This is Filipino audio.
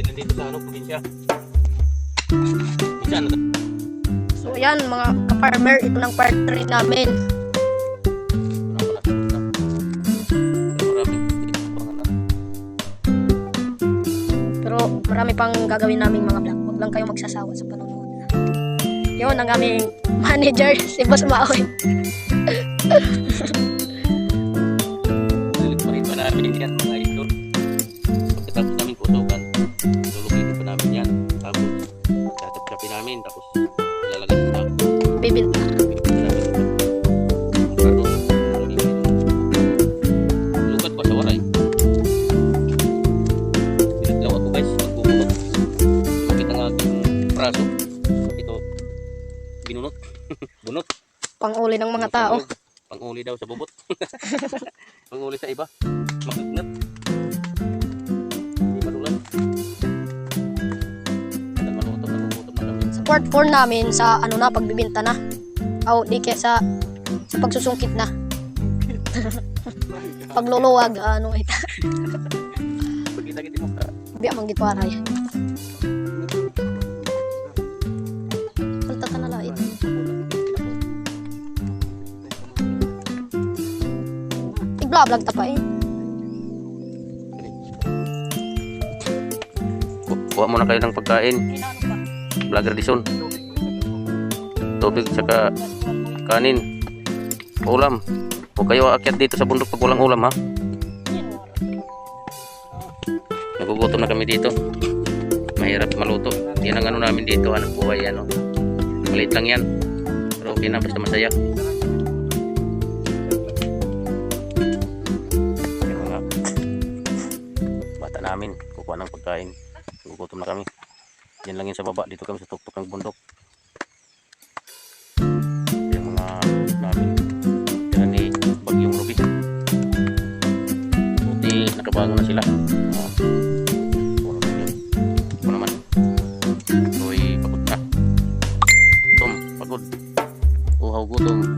kasi nandito sa probinsya. Saan? So yan mga ka-farmer, ito ng part 3 namin. Pero marami pang gagawin naming mga vlog. Huwag lang kayong magsasawa sa panonood. Yun ang aming manager, si Boss Maoy. Liliparin pa namin yan mga idol. Pagkatapos namin kutukan, lulugitin pa namin yan. Tapos tatap-tapin namin. Tapos ilalagay sa stock. Bibinta. Lugat pa sa waray. Pinaglaw ako guys, magbubunot. Sumakit ang aking braso. Ito, binunot. Bunot. Pang-uli ng mga tao. Pang-uli daw sa bubot. Pang-uli sa iba. Makignat. Hindi malulan. Maluto na kami. Sa part 4 namin sa ano na, pagbibinta na. O di kaya sa pagsusungkit na. Pagluluwag, ano ito. Pagkita-kita mo ka. Biya mang gitwaray. Punta ka na lang ito. Ig-vlog ta pa eh. Kuha muna kayo ng pagkain. Vlogger Dison. Tubig saka kanin. Ulam. Huwag kayo aakyat dito sa bundok pag walang ulam ha. Nagugutom na kami dito. Mahirap maluto. Yan ang ano namin dito. Hanap buhay ano. Maliit lang yan. Pero okay na basta masaya. Yung mga bata namin kukuha ng pagkain. Nagugutom na kami. Yan lang yun sa baba. Dito kami sa tuktok ng bundok. Yung mga namin. Yan ni Bagyong Ruby. Buti nakabago na sila. Ito naman. Ito'y pagod na. Gutom, pagod. Uhaw gutom.